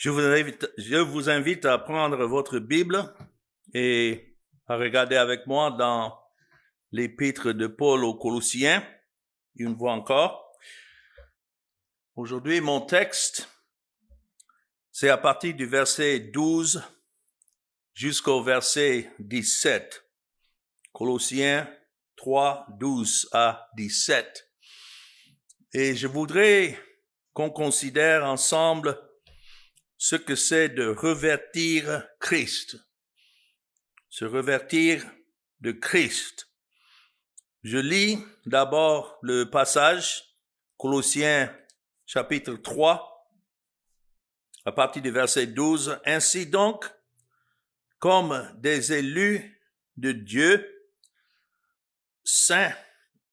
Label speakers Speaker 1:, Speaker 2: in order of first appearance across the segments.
Speaker 1: Je vous invite à prendre votre Bible et à regarder avec moi dans l'épître de Paul aux Colossiens, une fois encore. Aujourd'hui, mon texte, c'est à partir du verset 12 jusqu'au verset 17. Colossiens 3, 12 à 17. Et je voudrais qu'on considère ensemble ce que c'est de revêtir Christ. Se revêtir de Christ. Je lis d'abord le passage, Colossiens chapitre 3, à partir du verset 12. Ainsi donc, comme des élus de Dieu, saints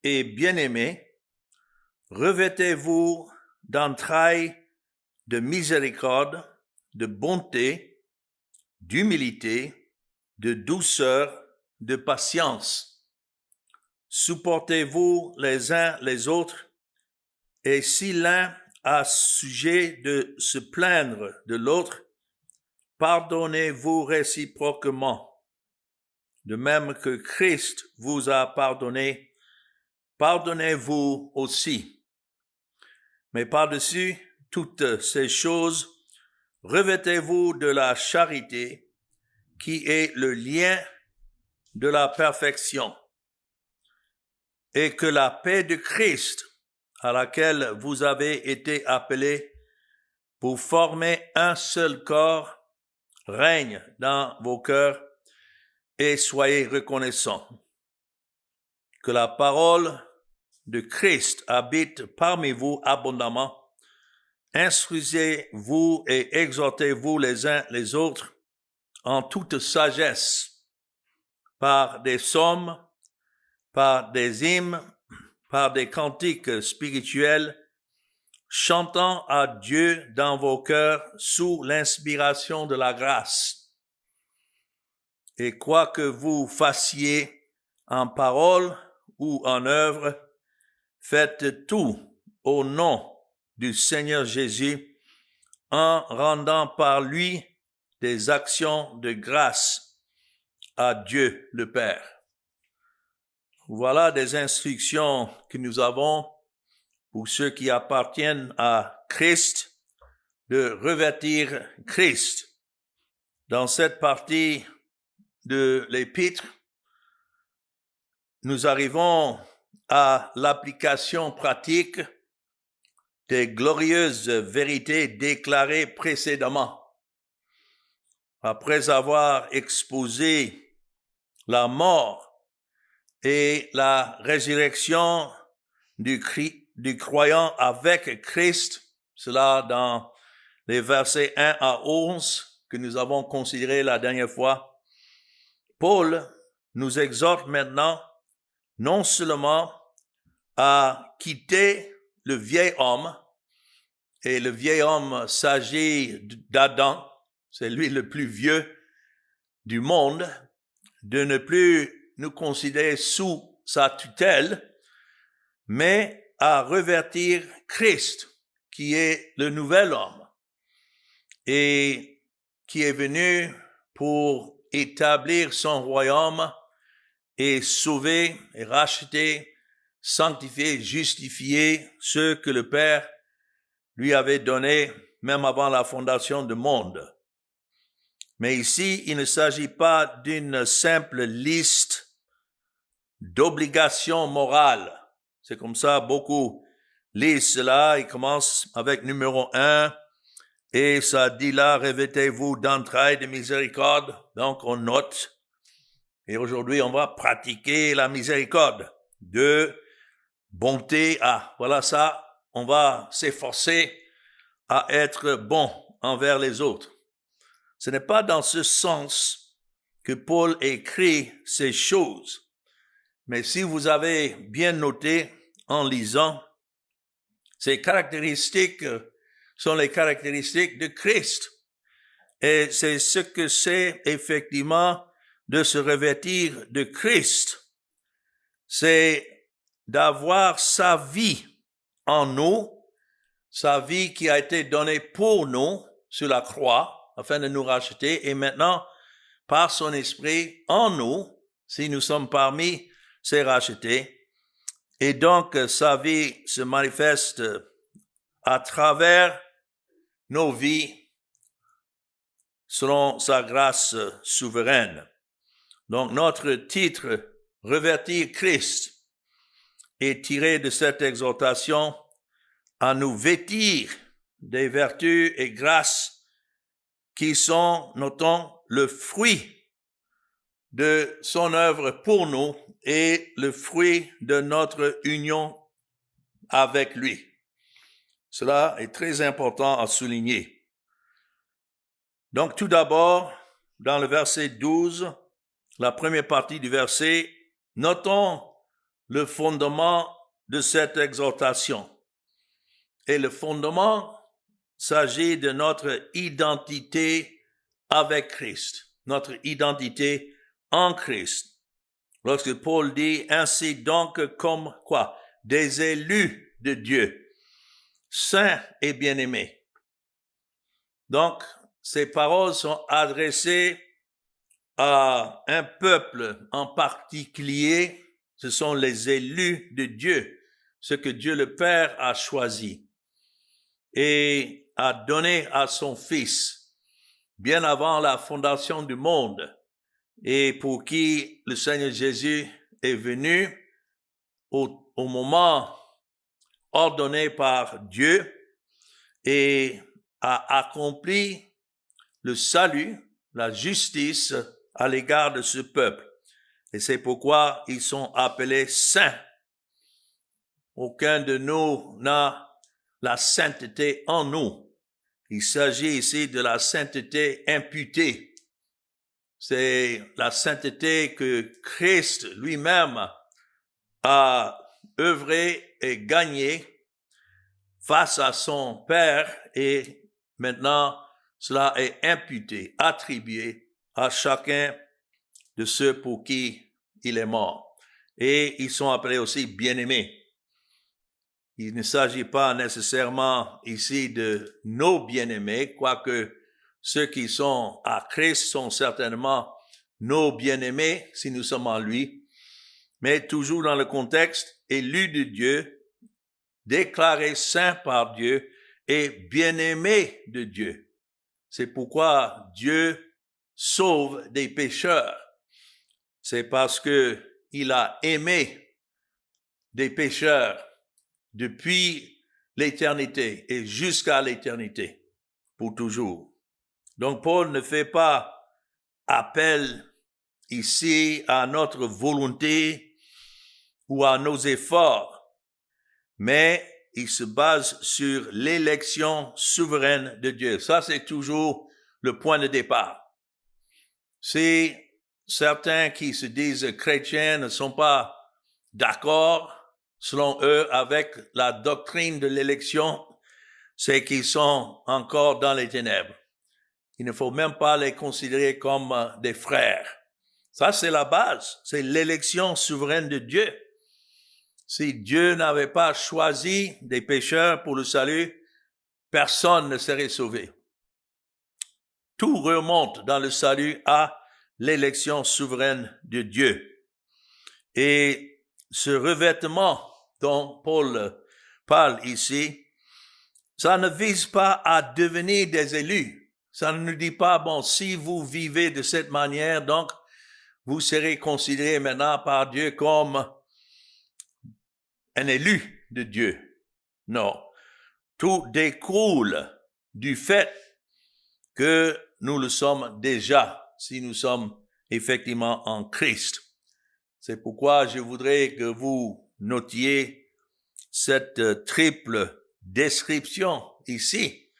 Speaker 1: et bien-aimés, revêtez-vous d'entrailles de miséricorde, de bonté, d'humilité, de douceur, de patience. Supportez-vous les uns les autres, et si l'un a sujet de se plaindre de l'autre, pardonnez-vous réciproquement. De même que Christ vous a pardonné, pardonnez-vous aussi. Mais par-dessus toutes ces choses, revêtez-vous de la charité, qui est le lien de la perfection, et que la paix de Christ, à laquelle vous avez été appelés pour former un seul corps, règne dans vos cœurs, et soyez reconnaissants. Que la parole de Christ habite parmi vous abondamment. Instruisez-vous et exhortez-vous les uns les autres en toute sagesse, par des psaumes, par des hymnes, par des cantiques spirituels, chantant à Dieu dans vos cœurs sous l'inspiration de la grâce. Et quoi que vous fassiez en parole ou en œuvre, faites tout au nom du Seigneur Jésus, en rendant par lui des actions de grâce à Dieu le Père. Voilà des instructions que nous avons pour ceux qui appartiennent à Christ, de revêtir Christ. Dans cette partie de l'épître, nous arrivons à l'application pratique des glorieuses vérités déclarées précédemment. Après avoir exposé la mort et la résurrection du croyant avec Christ, cela dans les versets 1 à 11 que nous avons considérés la dernière fois, Paul nous exhorte maintenant non seulement à quitter le vieil homme, et le vieil homme s'agit d'Adam, c'est lui le plus vieux du monde, de ne plus nous considérer sous sa tutelle, mais à revêtir Christ, qui est le nouvel homme, et qui est venu pour établir son royaume et sauver et racheter, sanctifier, justifier ceux que le Père lui avait donnés même avant la fondation du monde. Mais ici, il ne s'agit pas d'une simple liste d'obligations morales. C'est comme ça, beaucoup lisent cela. Ils commencent avec numéro 1 et ça dit là, revêtez-vous d'entrailles de miséricorde. Donc, on note. Et aujourd'hui, on va pratiquer la miséricorde. 2, bonté. Voilà ça. On va s'efforcer à être bon envers les autres. Ce n'est pas dans ce sens que Paul écrit ces choses. Mais si vous avez bien noté en lisant, ces caractéristiques sont les caractéristiques de Christ. Et c'est ce que c'est effectivement de se revêtir de Christ. C'est d'avoir sa vie en nous, sa vie qui a été donnée pour nous, sur la croix afin de nous racheter et maintenant, par son esprit en nous, si nous sommes parmi ces rachetés. Et donc, sa vie se manifeste à travers nos vies selon sa grâce souveraine. Donc, notre titre, Revêtir Christ, est tiré de cette exhortation à nous vêtir des vertus et grâces qui sont, notons, le fruit de son œuvre pour nous et le fruit de notre union avec lui. Cela est très important à souligner. Donc, tout d'abord, dans le verset 12, la première partie du verset, notons le fondement de cette exhortation. Et le fondement s'agit de notre identité avec Christ, notre identité en Christ. Lorsque Paul dit, ainsi donc comme quoi? Des élus de Dieu, saints et bien-aimés. Donc, ces paroles sont adressées à un peuple en particulier. Ce sont les élus de Dieu, ce que Dieu le Père a choisi et a donné à son Fils bien avant la fondation du monde et pour qui le Seigneur Jésus est venu au moment ordonné par Dieu et a accompli le salut, la justice à l'égard de ce peuple. Et c'est pourquoi ils sont appelés saints. Aucun de nous n'a la sainteté en nous. Il s'agit ici de la sainteté imputée. C'est la sainteté que Christ lui-même a œuvré et gagné face à son Père et maintenant cela est imputé, attribué à chacun de ceux pour qui il est mort. Et ils sont appelés aussi bien-aimés. Il ne s'agit pas nécessairement ici de nos bien-aimés, quoique ceux qui sont à Christ sont certainement nos bien-aimés si nous sommes en lui, mais toujours dans le contexte élu de Dieu, déclaré saint par Dieu et bien-aimé de Dieu. C'est pourquoi Dieu sauve des pécheurs. C'est parce que il a aimé des pécheurs depuis l'éternité et jusqu'à l'éternité, pour toujours. Donc Paul ne fait pas appel ici à notre volonté ou à nos efforts, mais il se base sur l'élection souveraine de Dieu. Ça, c'est toujours le point de départ. Si certains qui se disent chrétiens ne sont pas d'accord, selon eux, avec la doctrine de l'élection, c'est qu'ils sont encore dans les ténèbres. Il ne faut même pas les considérer comme des frères. Ça, c'est la base. C'est l'élection souveraine de Dieu. Si Dieu n'avait pas choisi des pécheurs pour le salut, personne ne serait sauvé. Tout remonte dans le salut à l'élection souveraine de Dieu. Et ce revêtement dont Paul parle ici, ça ne vise pas à devenir des élus. Ça ne nous dit pas, bon, si vous vivez de cette manière, donc vous serez considérés maintenant par Dieu comme un élu de Dieu. Non. Tout découle du fait que nous le sommes déjà, si nous sommes effectivement en Christ. C'est pourquoi je voudrais que vous notiez cette triple description ici.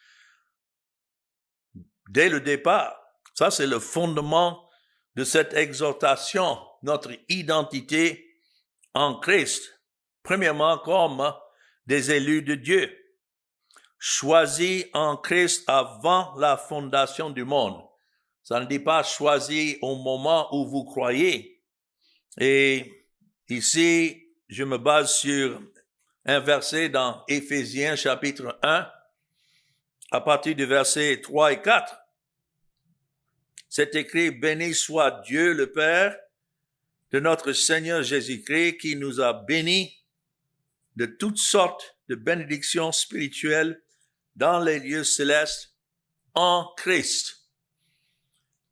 Speaker 1: Dès le départ, ça c'est le fondement de cette exhortation, notre identité en Christ. Premièrement, comme des élus de Dieu, choisis en Christ avant la fondation du monde. Ça ne dit pas choisis au moment où vous croyez. Et ici, je me base sur un verset dans Éphésiens chapitre 1, à partir du verset 3 et 4, c'est écrit, « Béni soit Dieu le Père de notre Seigneur Jésus-Christ qui nous a bénis de toutes sortes de bénédictions spirituelles dans les lieux célestes en Christ. »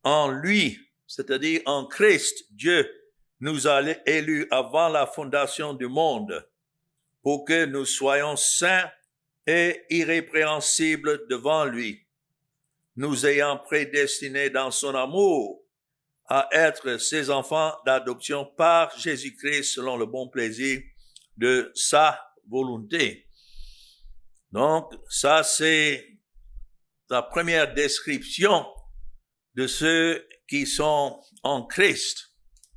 Speaker 1: En lui, c'est-à-dire en Christ, Dieu nous a élus avant la fondation du monde pour que nous soyons saints et irrépréhensibles devant lui, nous ayant prédestinés dans son amour à être ses enfants d'adoption par Jésus-Christ selon le bon plaisir de sa volonté. Donc, ça c'est la première description de ceux qui sont en Christ.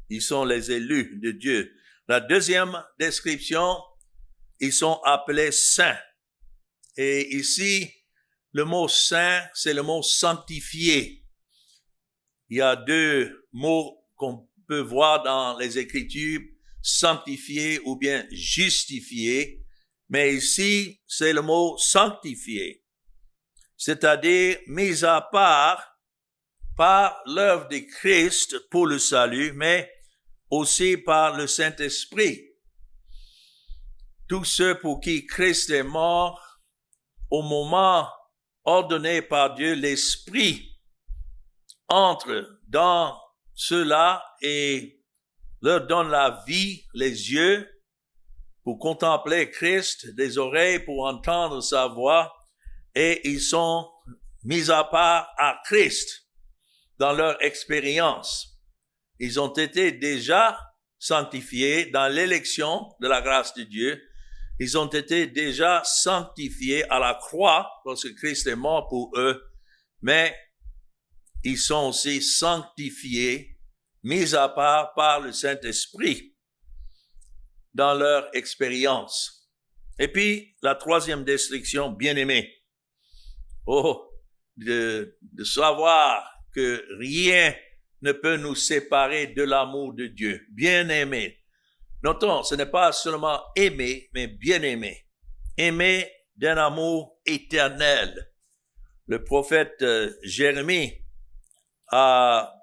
Speaker 1: Ils sont les élus de Dieu. La deuxième description, ils sont appelés saints. Et ici, le mot saint, c'est le mot sanctifié. Il y a deux mots qu'on peut voir dans les Écritures, sanctifié ou bien justifié. Mais ici, c'est le mot sanctifié. C'est-à-dire mis à part par l'œuvre de Christ pour le salut, mais aussi par le Saint-Esprit. Tous ceux pour qui Christ est mort, au moment ordonné par Dieu, l'Esprit entre dans ceux-là et leur donne la vie, les yeux pour contempler Christ, des oreilles pour entendre sa voix, et ils sont mis à part à Christ dans leur expérience. Ils ont été déjà sanctifiés dans l'élection de la grâce de Dieu. Ils ont été déjà sanctifiés à la croix parce que Christ est mort pour eux, mais ils sont aussi sanctifiés, mis à part par le Saint-Esprit dans leur expérience. Et puis, la troisième description, bien-aimé. De savoir que rien ne peut nous séparer de l'amour de Dieu. Bien-aimé. Notons, ce n'est pas seulement aimer, mais bien-aimer. Aimer d'un amour éternel. Le prophète Jérémie a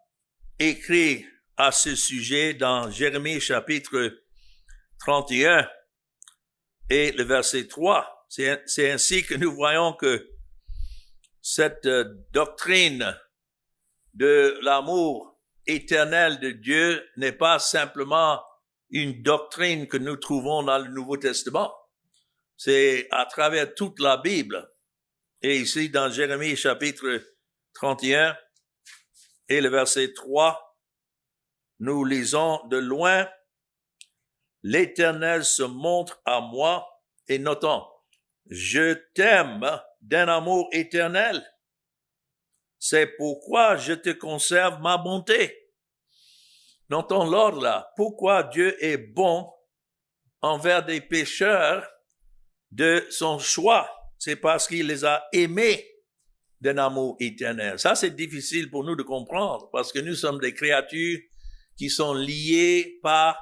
Speaker 1: écrit à ce sujet dans Jérémie chapitre 31 et le verset 3. C'est ainsi que nous voyons que cette doctrine de l'amour éternel de Dieu n'est pas simplement une doctrine que nous trouvons dans le Nouveau Testament. C'est à travers toute la Bible. Et ici, dans Jérémie chapitre 31 et le verset 3, nous lisons de loin, « L'Éternel se montre à moi, et notons, je t'aime d'un amour éternel. C'est pourquoi je te conserve ma bonté. » Notons l'ordre là. Pourquoi Dieu est bon envers des pécheurs de son choix? C'est parce qu'il les a aimés d'un amour éternel. Ça, c'est difficile pour nous de comprendre parce que nous sommes des créatures qui sont liées par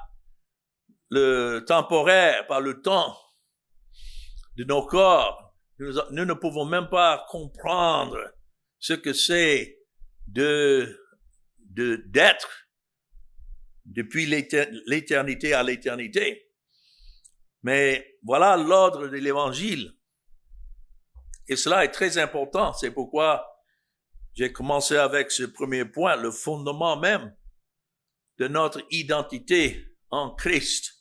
Speaker 1: le temporaire, par le temps de nos corps. Nous ne pouvons même pas comprendre ce que c'est d'être depuis l'éternité à l'éternité. Mais voilà l'ordre de l'Évangile. Et cela est très important. C'est pourquoi j'ai commencé avec ce premier point, le fondement même de notre identité en Christ.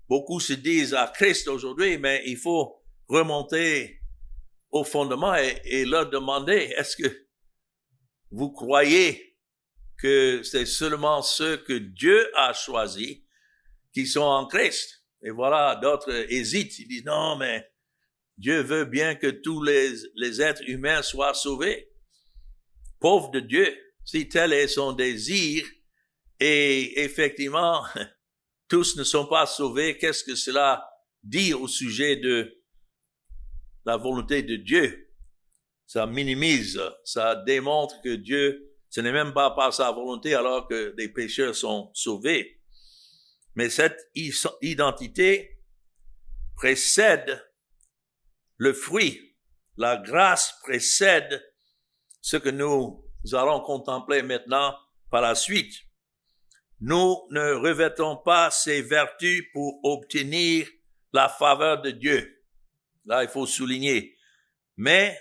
Speaker 1: Beaucoup se disent à Christ aujourd'hui, mais il faut remonter au fondement et leur demander, est-ce que vous croyez que c'est seulement ceux que Dieu a choisis qui sont en Christ? Et voilà, d'autres hésitent. Ils disent, non, mais Dieu veut bien que tous les êtres humains soient sauvés. Pauvre de Dieu, si tel est son désir, et effectivement, tous ne sont pas sauvés, qu'est-ce que cela dit au sujet de la volonté de Dieu? Ça minimise, ça démontre que Dieu, ce n'est même pas par sa volonté alors que des pécheurs sont sauvés. Mais cette identité précède le fruit la grâce précède ce que nous allons contempler maintenant par la suite. Nous ne revêtons pas ces vertus pour obtenir la faveur de Dieu. Là, il faut souligner. Mais,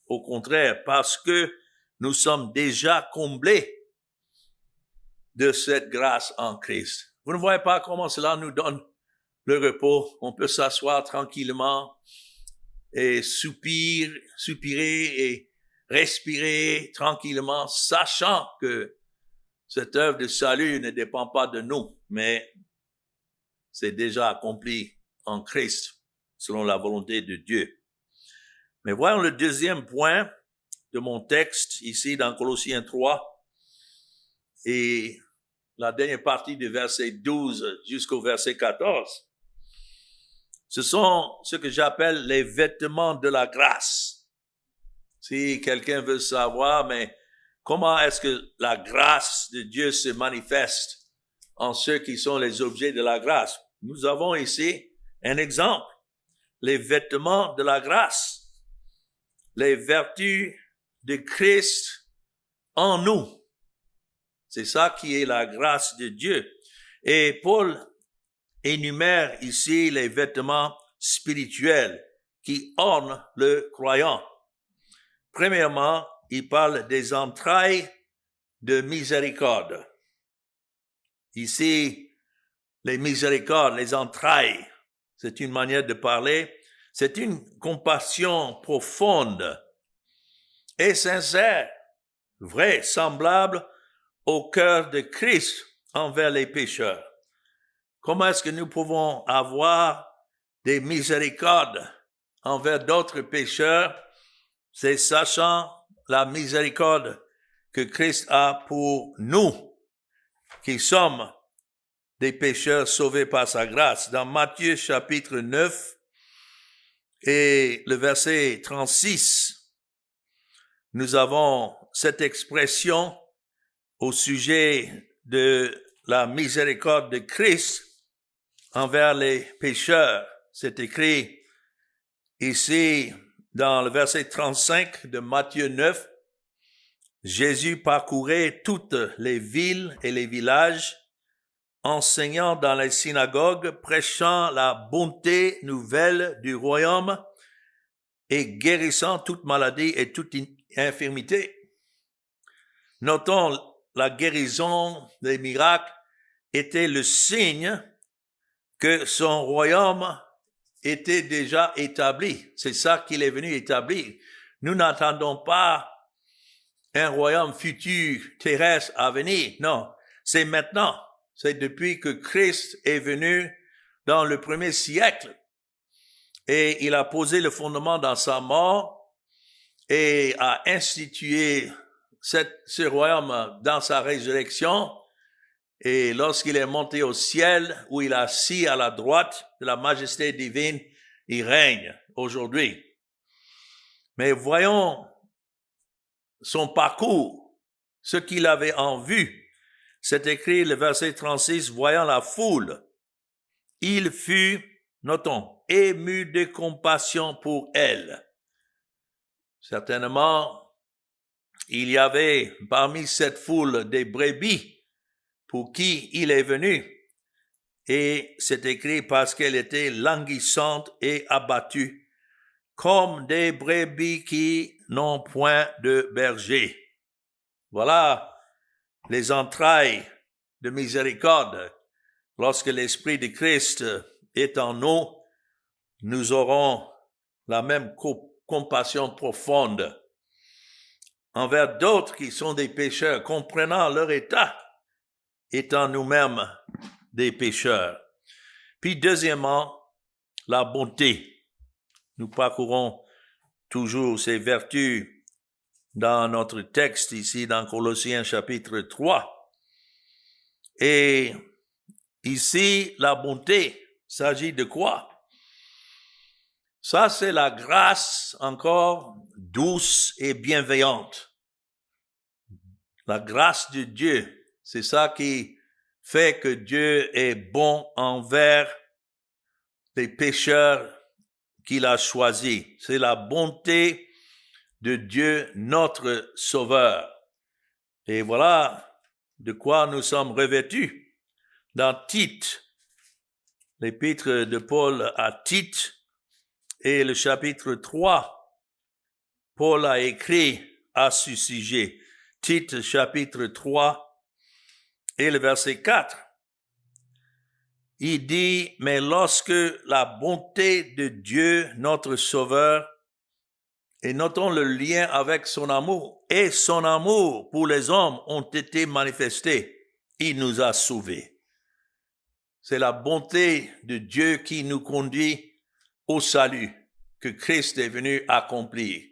Speaker 1: au contraire, parce que nous sommes déjà comblés de cette grâce en Christ. Vous ne voyez pas comment cela nous donne le repos. On peut s'asseoir tranquillement et soupirer et respirer tranquillement, sachant que cette œuvre de salut ne dépend pas de nous, mais c'est déjà accompli en Christ, selon la volonté de Dieu. Mais voyons le deuxième point de mon texte, ici dans Colossiens 3, et la dernière partie du verset 12 jusqu'au verset 14. Ce sont ce que j'appelle les vêtements de la grâce. Si quelqu'un veut savoir, mais comment est-ce que la grâce de Dieu se manifeste en ceux qui sont les objets de la grâce? Nous avons ici un exemple. Les vêtements de la grâce. Les vertus de Christ en nous. C'est ça qui est la grâce de Dieu. Et Paul énumère ici les vêtements spirituels qui ornent le croyant. Premièrement, il parle des entrailles de miséricorde. Ici, les miséricordes, les entrailles, c'est une manière de parler. C'est une compassion profonde et sincère, vraie, semblable au cœur de Christ envers les pécheurs. Comment est-ce que nous pouvons avoir des miséricordes envers d'autres pécheurs? C'est sachant la miséricorde que Christ a pour nous, qui sommes des pécheurs sauvés par sa grâce. Dans Matthieu chapitre 9 et le verset 36, nous avons cette expression au sujet de la miséricorde de Christ envers les pécheurs. C'est écrit ici dans le verset 35 de Matthieu 9. Jésus parcourait toutes les villes et les villages, enseignant dans les synagogues, prêchant la bonté nouvelle du royaume et guérissant toute maladie et toute infirmité. Notons, la guérison des miracles était le signe que son royaume était déjà établi. C'est ça qu'il est venu établir. Nous n'attendons pas un royaume futur terrestre à venir. Non, c'est maintenant. C'est depuis que Christ est venu dans le premier siècle et il a posé le fondement dans sa mort et a institué ce royaume dans sa résurrection. Et lorsqu'il est monté au ciel, où il est assis à la droite de la majesté divine, il règne aujourd'hui. Mais voyons son parcours, ce qu'il avait en vue. C'est écrit le verset 36, voyant la foule, il fut, notons, ému de compassion pour elle. Certainement, il y avait parmi cette foule des brebis pour qui il est venu. Et c'est écrit parce qu'elle était languissante et abattue, comme des brebis qui n'ont point de berger. Voilà les entrailles de miséricorde. Lorsque l'Esprit de Christ est en nous, nous aurons la même compassion profonde envers d'autres qui sont des pécheurs, comprenant leur état, étant nous-mêmes des pécheurs. Puis deuxièmement, la bonté. Nous parcourons toujours ces vertus dans notre texte ici dans Colossiens chapitre 3. Et ici, la bonté s'agit de quoi? Ça, c'est la grâce encore douce et bienveillante. La grâce de Dieu, c'est ça qui fait que Dieu est bon envers les pécheurs qu'il a choisi. C'est la bonté de Dieu, notre Sauveur. Et voilà de quoi nous sommes revêtus. Dans Tite, l'épître de Paul à Tite et le chapitre 3, Paul a écrit à ce sujet. Tite, chapitre 3 et le verset 4. Il dit, mais lorsque la bonté de Dieu, notre Sauveur, et notons le lien avec son amour, et son amour pour les hommes ont été manifestés, il nous a sauvés. C'est la bonté de Dieu qui nous conduit au salut que Christ est venu accomplir.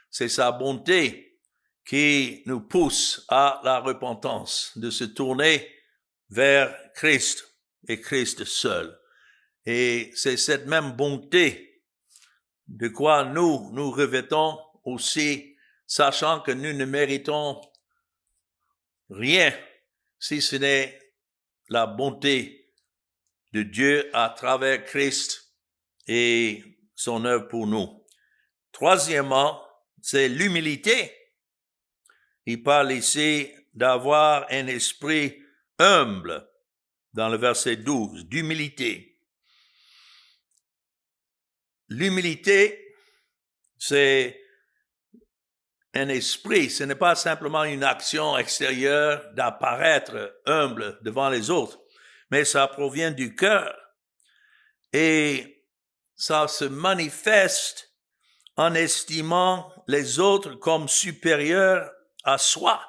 Speaker 1: C'est sa bonté qui nous pousse à la repentance, de se tourner vers Christ et Christ seul. Et c'est cette même bonté de quoi nous revêtons aussi, sachant que nous ne méritons rien si ce n'est la bonté de Dieu à travers Christ et son œuvre pour nous. Troisièmement, c'est l'humilité. Il parle ici d'avoir un esprit humble dans le verset 12, d'humilité. L'humilité, c'est un esprit, ce n'est pas simplement une action extérieure d'apparaître humble devant les autres, mais ça provient du cœur et ça se manifeste en estimant les autres comme supérieurs à soi.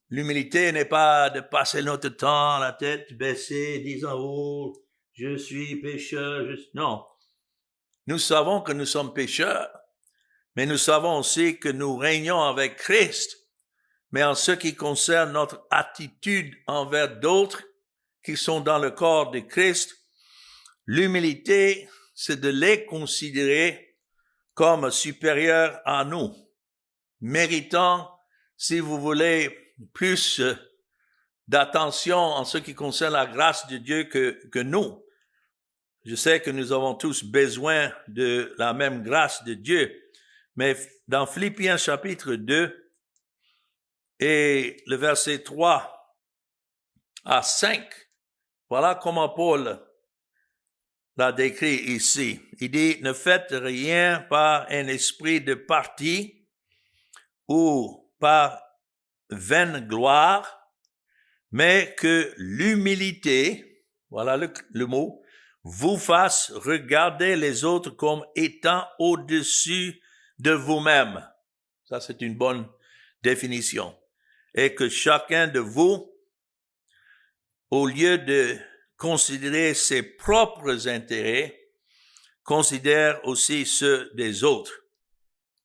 Speaker 1: L'humilité n'est pas de passer notre temps, la tête baissée, disant « Oh, je suis pécheur ». Non, nous savons que nous sommes pécheurs, mais nous savons aussi que nous régnons avec Christ. Mais en ce qui concerne notre attitude envers d'autres qui sont dans le corps de Christ, l'humilité, c'est de les considérer comme supérieurs à nous, méritant, si vous voulez, plus d'attention en ce qui concerne la grâce de Dieu que nous. Je sais que nous avons tous besoin de la même grâce de Dieu, mais dans Philippiens chapitre 2 et le verset 3 à 5, voilà comment Paul l'a décrit ici. Il dit, ne faites rien par un esprit de parti ou par vaine gloire, mais que l'humilité, voilà le mot, vous fasse regarder les autres comme étant au-dessus de vous-même. Ça, c'est une bonne définition. Et que chacun de vous, au lieu de considérer ses propres intérêts, considère aussi ceux des autres.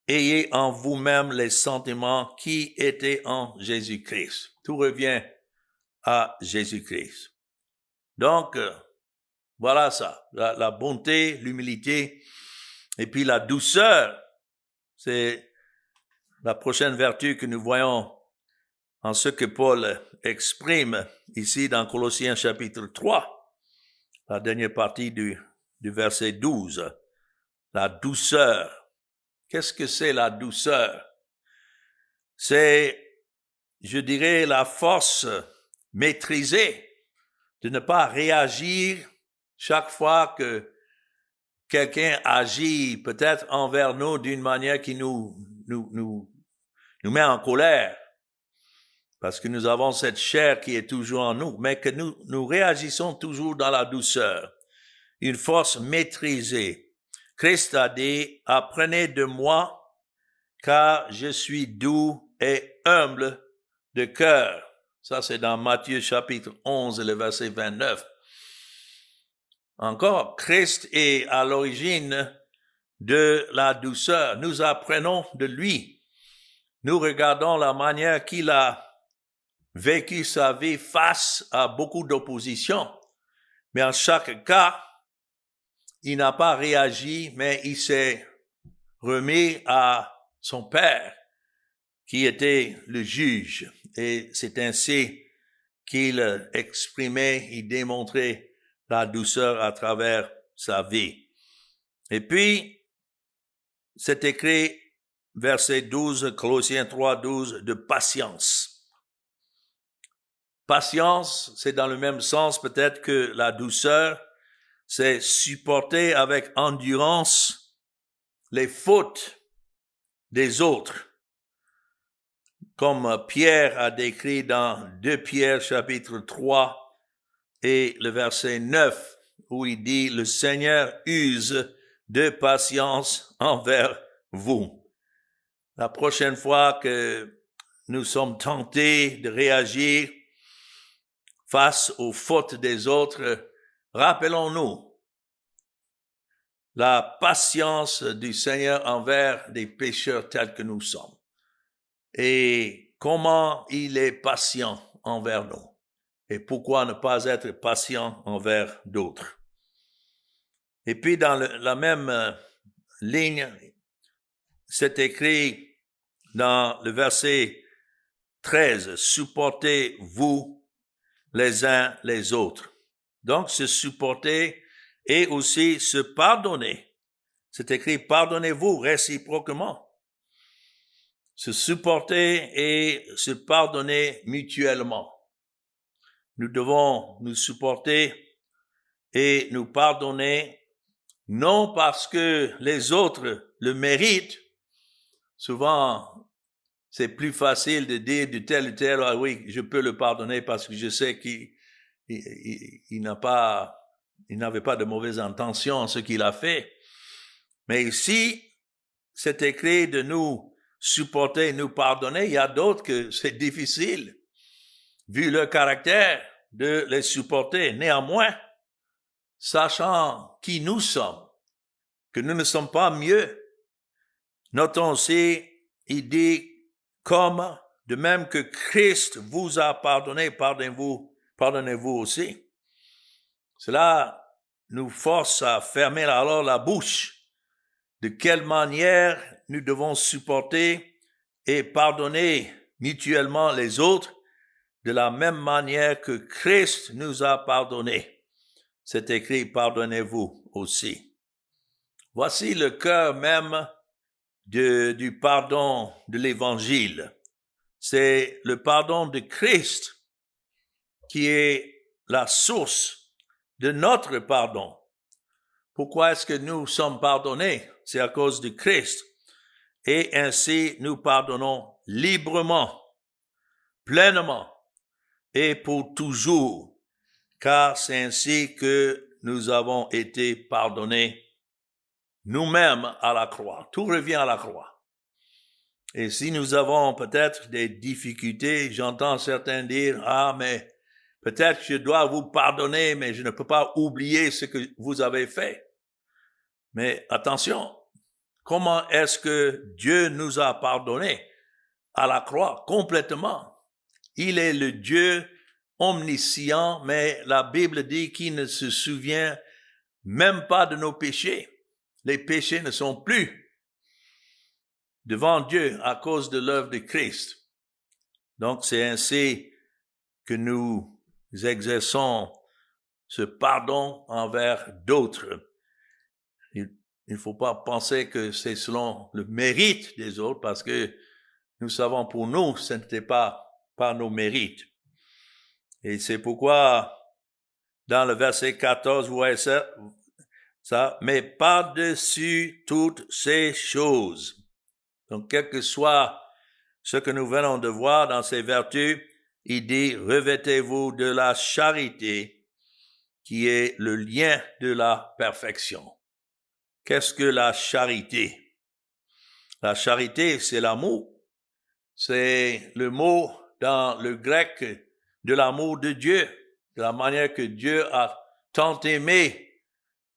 Speaker 1: Ayez en vous-même les sentiments qui étaient en Jésus-Christ. Tout revient à Jésus-Christ. Donc, voilà ça, la bonté, l'humilité, et puis la douceur, c'est la prochaine vertu que nous voyons en ce que Paul exprime ici dans Colossiens chapitre 3, la dernière partie du verset 12, la douceur. Qu'est-ce que c'est la douceur? C'est, je dirais, la force maîtrisée de ne pas réagir chaque fois que quelqu'un agit peut-être envers nous d'une manière qui nous met en colère, parce que nous avons cette chair qui est toujours en nous, mais que nous réagissons toujours dans la douceur, une force maîtrisée. Christ a dit, « Apprenez de moi, car je suis doux et humble de cœur. » Ça, c'est dans Matthieu chapitre 11, le verset 29. Encore, Christ est à l'origine de la douceur. Nous apprenons de lui. Nous regardons la manière qu'il a vécu sa vie face à beaucoup d'opposition. Mais en chaque cas, il n'a pas réagi, mais il s'est remis à son Père, qui était le juge. Et c'est ainsi qu'il exprimait, il démontrait la douceur à travers sa vie. Et puis, c'est écrit, verset 12, Colossiens 3, 12, de patience. Patience, c'est dans le même sens peut-être que la douceur, c'est supporter avec endurance les fautes des autres. Comme Pierre a décrit dans 2 Pierre chapitre 3 et le verset 9, où il dit, le Seigneur use de patience envers vous. La prochaine fois que nous sommes tentés de réagir face aux fautes des autres, rappelons-nous la patience du Seigneur envers des pécheurs tels que nous sommes. Et comment il est patient envers nous. Et pourquoi ne pas être patient envers d'autres. Et puis dans la même ligne, c'est écrit dans le verset 13, supportez-vous les uns les autres. Donc se supporter et aussi se pardonner. C'est écrit, pardonnez-vous réciproquement. Se supporter et se pardonner mutuellement. Nous devons nous supporter et nous pardonner, non parce que les autres le méritent. Souvent, c'est plus facile de dire du tel ou tel, ah oui, je peux le pardonner parce que je sais qu'il n'avait pas de mauvaises intentions en ce qu'il a fait. Mais ici, c'est écrit de nous supporter, nous pardonner. Il y a d'autres que c'est difficile, vu leur caractère, de les supporter. Néanmoins, sachant qui nous sommes, que nous ne sommes pas mieux, notons aussi, il dit, comme de même que Christ vous a pardonné, pardonnez-vous aussi. Cela nous force à fermer alors la bouche. De quelle manière nous devons supporter et pardonner mutuellement les autres de la même manière que Christ nous a pardonné. C'est écrit, pardonnez-vous aussi. Voici le cœur même du pardon de l'Évangile. C'est le pardon de Christ qui est la source de notre pardon. Pourquoi est-ce que nous sommes pardonnés? C'est à cause de Christ. Et ainsi, nous pardonnons librement, pleinement et pour toujours, car c'est ainsi que nous avons été pardonnés nous-mêmes à la croix. Tout revient à la croix. Et si nous avons peut-être des difficultés, j'entends certains dire, ah, mais peut-être je dois vous pardonner, mais je ne peux pas oublier ce que vous avez fait. Mais attention, comment est-ce que Dieu nous a pardonné? À la croix, complètement. Il est le Dieu omniscient, mais la Bible dit qu'il ne se souvient même pas de nos péchés. Les péchés ne sont plus devant Dieu à cause de l'œuvre de Christ. Donc c'est ainsi que nous exerçons ce pardon envers d'autres. Il ne faut pas penser que c'est selon le mérite des autres, parce que nous savons pour nous, ce n'était pas par nos mérites. Et c'est pourquoi, dans le verset 14, vous voyez ça, mais par-dessus toutes ces choses. Donc, quel que soit ce que nous venons de voir dans ces vertus, il dit, revêtez-vous de la charité, qui est le lien de la perfection. Qu'est-ce que la charité? La charité, c'est l'amour. C'est le mot dans le grec de l'amour de Dieu, de la manière que Dieu a tant aimé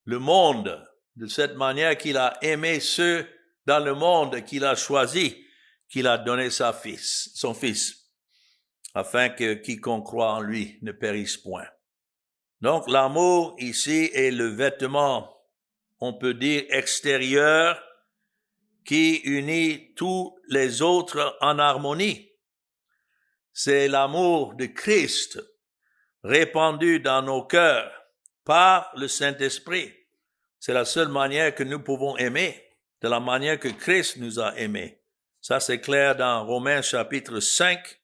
Speaker 1: le monde, de cette manière qu'il a aimé ceux dans le monde qu'il a choisi, qu'il a donné son fils, afin que quiconque croit en lui ne périsse point. Donc l'amour ici est le vêtement, on peut dire extérieur, qui unit tous les autres en harmonie. C'est l'amour de Christ répandu dans nos cœurs par le Saint-Esprit. C'est la seule manière que nous pouvons aimer, de la manière que Christ nous a aimés. Ça, c'est clair dans Romains chapitre 5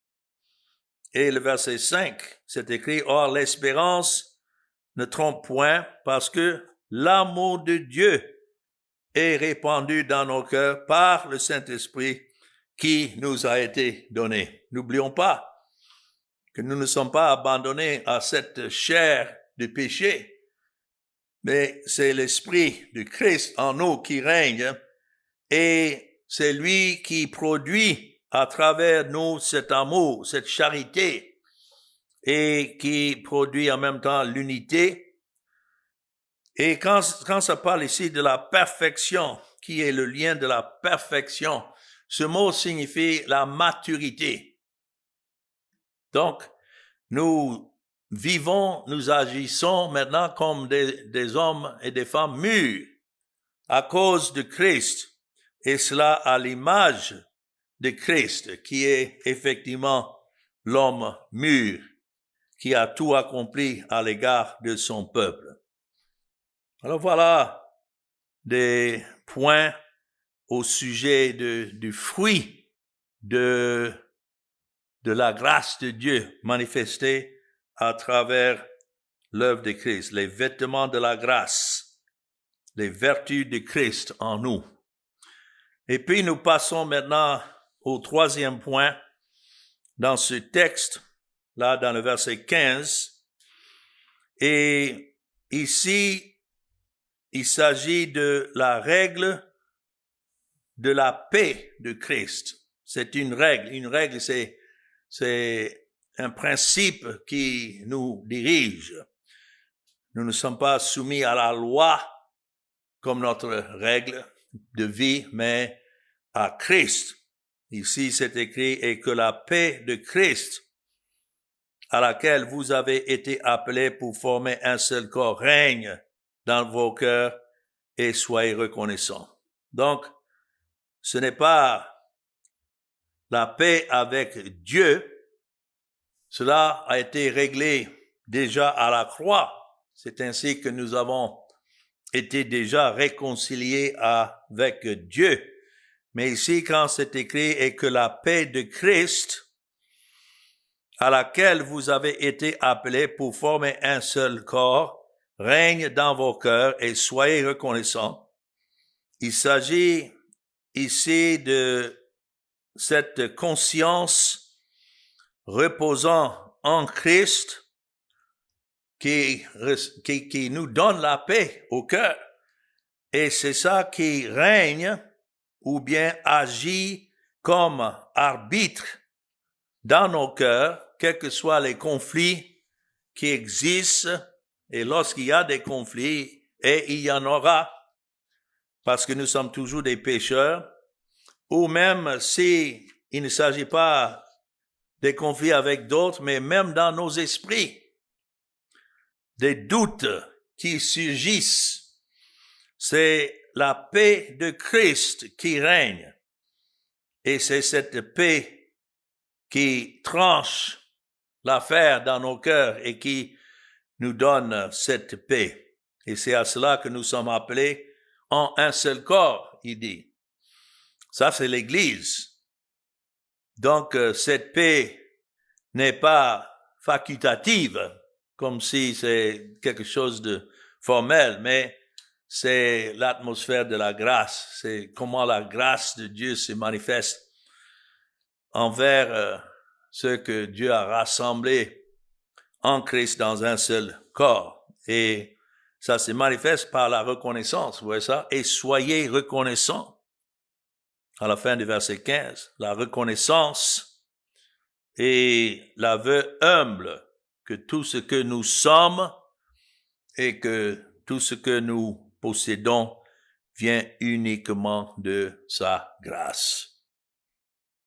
Speaker 1: et le verset 5. C'est écrit, « Or, l'espérance ne trompe point parce que l'amour de Dieu est répandu dans nos cœurs par le Saint-Esprit qui nous a été donné. » N'oublions pas que nous ne sommes pas abandonnés à cette chair de péché, mais c'est l'Esprit de Christ en nous qui règne et c'est lui qui produit à travers nous cet amour, cette charité et qui produit en même temps l'unité. Et quand ça parle ici de la perfection, qui est le lien de la perfection, ce mot signifie la maturité. Donc, nous vivons, nous agissons maintenant comme des hommes et des femmes mûrs à cause de Christ, et cela à l'image de Christ, qui est effectivement l'homme mûr, qui a tout accompli à l'égard de son peuple. Alors voilà des points au sujet du fruit de la grâce de Dieu manifestée à travers l'œuvre de Christ, les vêtements de la grâce, les vertus de Christ en nous. Et puis nous passons maintenant au troisième point dans ce texte, là dans le verset 15. Et ici, il s'agit de la règle de la paix de Christ. C'est une règle. Une règle, c'est un principe qui nous dirige. Nous ne sommes pas soumis à la loi comme notre règle de vie, mais à Christ. Ici, c'est écrit, et que la paix de Christ, à laquelle vous avez été appelés pour former un seul corps, règne dans vos cœurs et soyez reconnaissants. Donc, ce n'est pas la paix avec Dieu. Cela a été réglé déjà à la croix. C'est ainsi que nous avons été déjà réconciliés avec Dieu. Mais ici, quand c'est écrit, et que la paix de Christ, à laquelle vous avez été appelés pour former un seul corps, règne dans vos cœurs et soyez reconnaissants. Il s'agit ici de cette conscience reposant en Christ qui nous donne la paix au cœur. Et c'est ça qui règne ou bien agit comme arbitre dans nos cœurs, quels que soient les conflits qui existent. Et lorsqu'il y a des conflits, et il y en aura, parce que nous sommes toujours des pécheurs, ou même si il ne s'agit pas des conflits avec d'autres, mais même dans nos esprits, des doutes qui surgissent, c'est la paix de Christ qui règne. Et c'est cette paix qui tranche l'affaire dans nos cœurs et qui nous donne cette paix. Et c'est à cela que nous sommes appelés en un seul corps, il dit. Ça, c'est l'Église. Donc, cette paix n'est pas facultative, comme si c'est quelque chose de formel, mais c'est l'atmosphère de la grâce. C'est comment la grâce de Dieu se manifeste envers ceux que Dieu a rassemblés en Christ dans un seul corps. Et ça se manifeste par la reconnaissance, vous voyez ça? Et soyez reconnaissants. À la fin du verset 15, la reconnaissance et l'aveu humble que tout ce que nous sommes et que tout ce que nous possédons vient uniquement de sa grâce.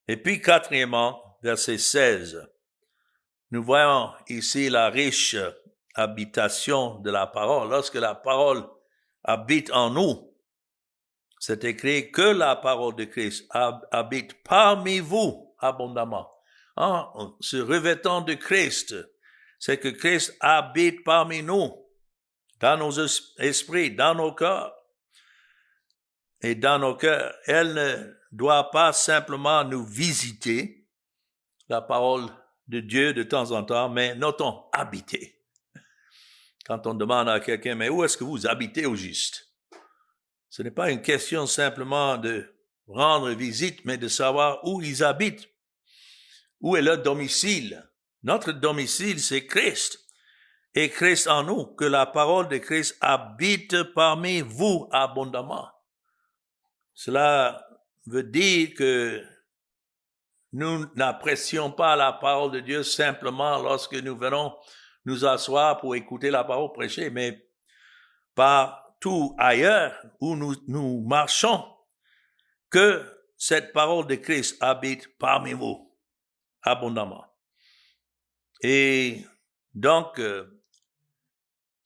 Speaker 1: Et puis, quatrièmement, verset 16, nous voyons ici la riche habitation de la parole. Lorsque la parole habite en nous, c'est écrit que la parole de Christ habite parmi vous abondamment. En se revêtant de Christ, c'est que Christ habite parmi nous dans nos esprits, dans nos corps et dans nos cœurs. Elle ne doit pas simplement nous visiter, la parole de Dieu de temps en temps, mais notons, habiter. Quand on demande à quelqu'un, mais où est-ce que vous habitez au juste? Ce n'est pas une question simplement de rendre visite, mais de savoir où ils habitent. Où est leur domicile? Notre domicile, c'est Christ. Et Christ en nous, que la parole de Christ habite parmi vous abondamment. Cela veut dire que nous n'apprécions pas la parole de Dieu simplement lorsque nous venons nous asseoir pour écouter la parole prêchée, mais partout ailleurs où nous marchons, que cette parole de Christ habite parmi vous abondamment. Et donc,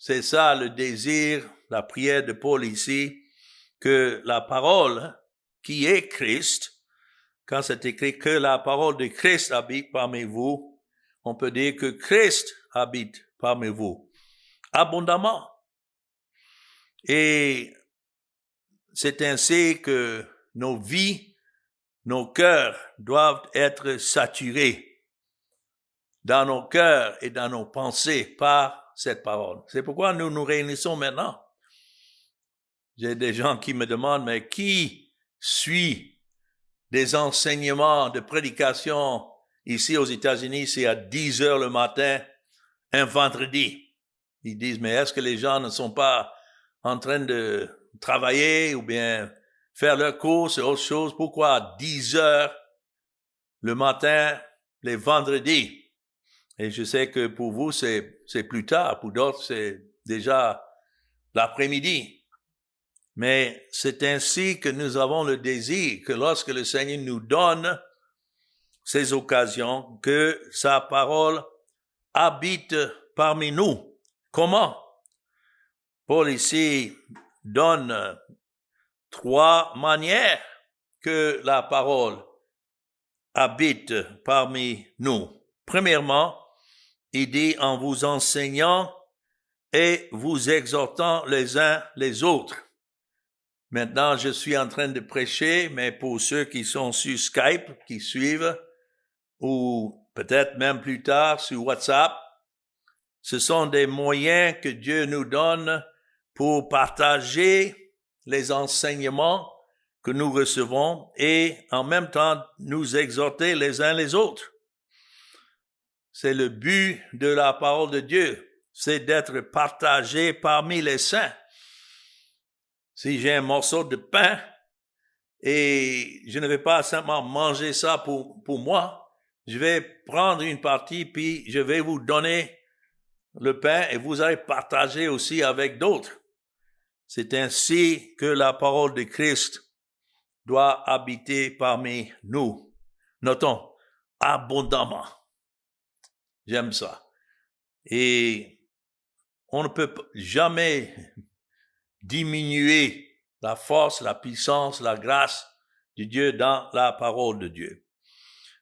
Speaker 1: c'est ça le désir, la prière de Paul ici, que la parole qui est Christ, quand c'est écrit que la parole de Christ habite parmi vous, on peut dire que Christ habite parmi vous abondamment. Et c'est ainsi que nos vies, nos cœurs doivent être saturés dans nos cœurs et dans nos pensées par cette parole. C'est pourquoi nous nous réunissons maintenant. J'ai des gens qui me demandent, mais qui suit des enseignements de prédication ici aux États-Unis, c'est à 10 heures le matin, un vendredi. Ils disent, mais est-ce que les gens ne sont pas en train de travailler ou bien faire leurs courses et autre chose? Pourquoi à 10 heures le matin, les vendredis? Et je sais que pour vous, c'est plus tard. Pour d'autres, c'est déjà l'après-midi. Mais c'est ainsi que nous avons le désir que lorsque le Seigneur nous donne ces occasions, que sa parole habite parmi nous. Comment? Paul ici donne 3 manières que la parole habite parmi nous. Premièrement, il dit en vous enseignant et vous exhortant les uns les autres. Maintenant, je suis en train de prêcher, mais pour ceux qui sont sur Skype, qui suivent, ou peut-être même plus tard sur WhatsApp, ce sont des moyens que Dieu nous donne pour partager les enseignements que nous recevons et en même temps nous exhorter les uns les autres. C'est le but de la parole de Dieu, c'est d'être partagé parmi les saints. Si j'ai un morceau de pain et je ne vais pas simplement manger ça pour moi, je vais prendre une partie puis je vais vous donner le pain et vous allez partager aussi avec d'autres. C'est ainsi que la parole de Christ doit habiter parmi nous. Notons, abondamment. J'aime ça. Et on ne peut jamais diminuer la force, la puissance, la grâce de Dieu dans la parole de Dieu.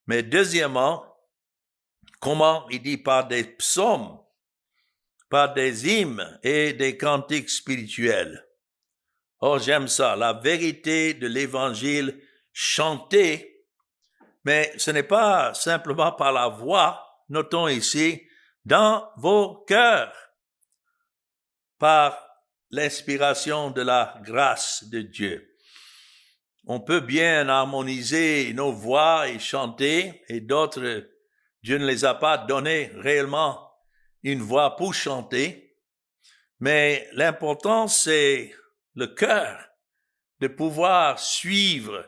Speaker 1: Mais deuxièmement, comment il dit par des psaumes, par des hymnes et des cantiques spirituels. Oh, j'aime ça, la vérité de l'évangile chantée, mais ce n'est pas simplement par la voix, notons ici, dans vos cœurs, par l'inspiration de la grâce de Dieu. On peut bien harmoniser nos voix et chanter, et d'autres, Dieu ne les a pas donné réellement une voix pour chanter, mais l'important c'est le cœur, de pouvoir suivre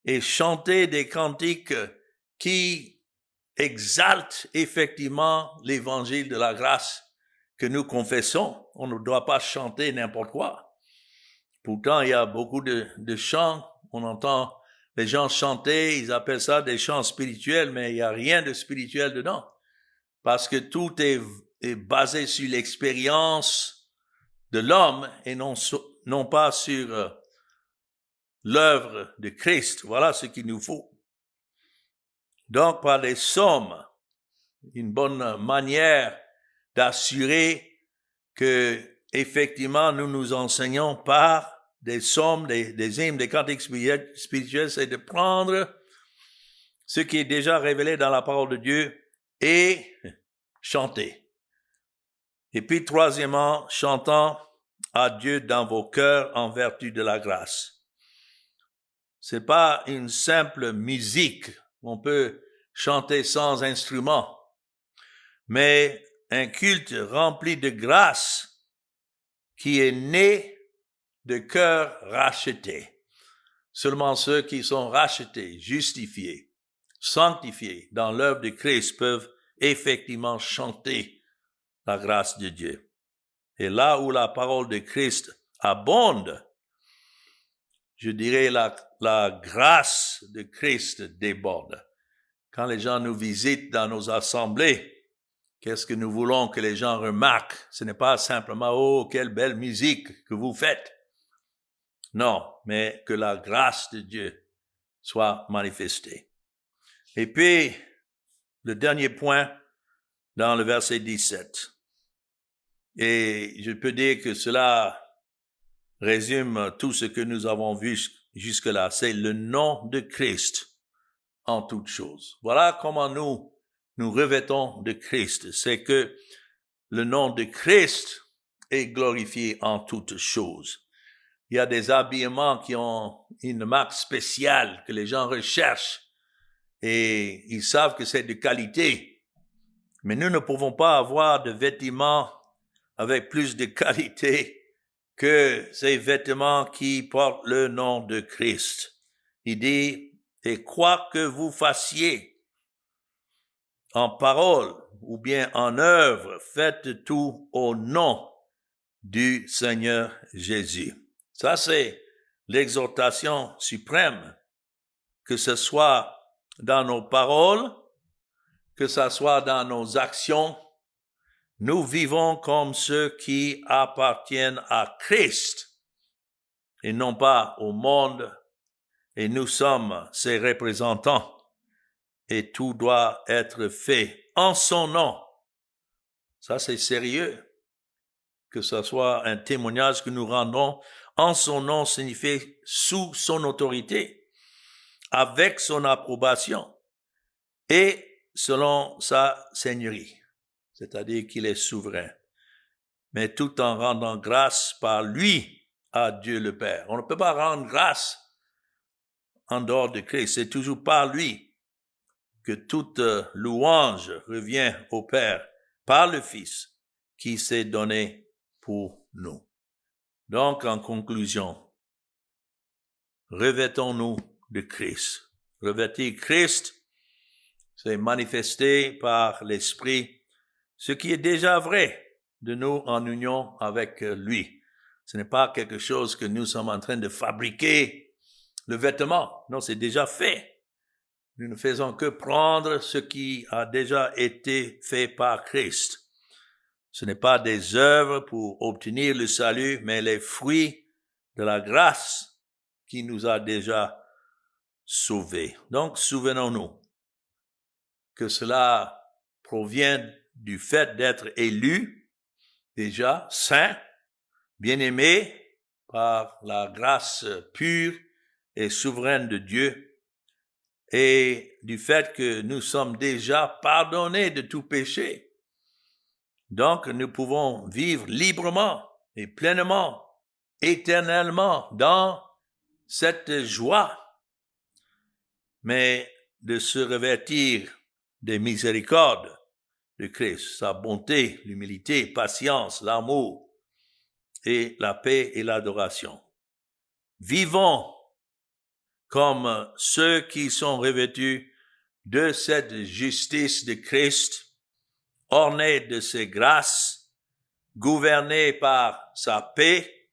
Speaker 1: et chanter des cantiques qui exaltent effectivement l'évangile de la grâce que nous confessons. On ne doit pas chanter n'importe quoi. Pourtant, il y a beaucoup de chants, on entend les gens chanter, ils appellent ça des chants spirituels, mais il n'y a rien de spirituel dedans. Parce que tout est basé sur l'expérience de l'homme et non pas sur l'œuvre de Christ. Voilà ce qu'il nous faut. Donc, par les psaumes, une bonne manière d'assurer que effectivement, nous nous enseignons par des psaumes, des hymnes, des cantiques spirituels, c'est de prendre ce qui est déjà révélé dans la parole de Dieu et chanter. Et puis, troisièmement, chantant à Dieu dans vos cœurs en vertu de la grâce. C'est pas une simple musique, on peut chanter sans instrument, mais un culte rempli de grâce qui est né de cœurs rachetés. Seulement ceux qui sont rachetés, justifiés, sanctifiés dans l'œuvre de Christ peuvent effectivement chanter la grâce de Dieu. Et là où la parole de Christ abonde, je dirais la grâce de Christ déborde. Quand les gens nous visitent dans nos assemblées, qu'est-ce que nous voulons que les gens remarquent? Ce n'est pas simplement « Oh, quelle belle musique que vous faites !» Non, mais que la grâce de Dieu soit manifestée. Et puis, le dernier point dans le verset 17. Et je peux dire que cela résume tout ce que nous avons vu jusque-là. C'est le nom de Christ en toutes choses. Voilà comment nous revêtons de Christ. C'est que le nom de Christ est glorifié en toutes choses. Il y a des habillements qui ont une marque spéciale que les gens recherchent et ils savent que c'est de qualité. Mais nous ne pouvons pas avoir de vêtements avec plus de qualité que ces vêtements qui portent le nom de Christ. Il dit, et quoi que vous fassiez en parole ou bien en œuvre, faites tout au nom du Seigneur Jésus. Ça, c'est l'exhortation suprême, que ce soit dans nos paroles, que ce soit dans nos actions. Nous vivons comme ceux qui appartiennent à Christ et non pas au monde, et nous sommes ses représentants, et tout doit être fait en son nom. Ça, c'est sérieux. Que ce soit un témoignage que nous rendons en son nom signifie sous son autorité, avec son approbation et selon sa seigneurie. C'est-à-dire qu'il est souverain, mais tout en rendant grâce par lui à Dieu le Père. On ne peut pas rendre grâce en dehors de Christ, c'est toujours par lui que toute louange revient au Père, par le Fils qui s'est donné pour nous. Donc, en conclusion, revêtons-nous de Christ. Revêtir Christ, c'est manifester par l'Esprit ce qui est déjà vrai de nous en union avec lui. Ce n'est pas quelque chose que nous sommes en train de fabriquer, le vêtement. Non, c'est déjà fait. Nous ne faisons que prendre ce qui a déjà été fait par Christ. Ce n'est pas des œuvres pour obtenir le salut, mais les fruits de la grâce qui nous a déjà sauvés. Donc, souvenons-nous que cela provient du fait d'être élu, déjà saint, bien-aimé par la grâce pure et souveraine de Dieu, et du fait que nous sommes déjà pardonnés de tout péché. Donc, nous pouvons vivre librement et pleinement, éternellement dans cette joie, mais de se revêtir des miséricordes de Christ, sa bonté, l'humilité, patience, l'amour et la paix et l'adoration. Vivons comme ceux qui sont revêtus de cette justice de Christ, ornés de ses grâces, gouvernés par sa paix,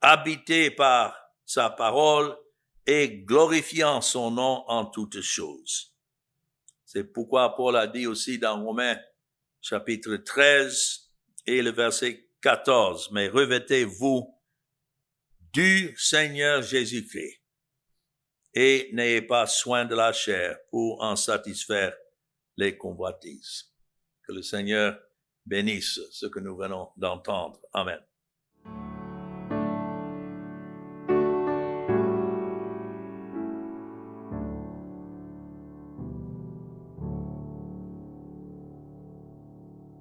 Speaker 1: habités par sa parole et glorifiant son nom en toutes choses. C'est pourquoi Paul a dit aussi dans Romains chapitre 13 et le verset 14, « Mais revêtez-vous du Seigneur Jésus-Christ et n'ayez pas soin de la chair pour en satisfaire les convoitises. » Que le Seigneur bénisse ce que nous venons d'entendre. Amen.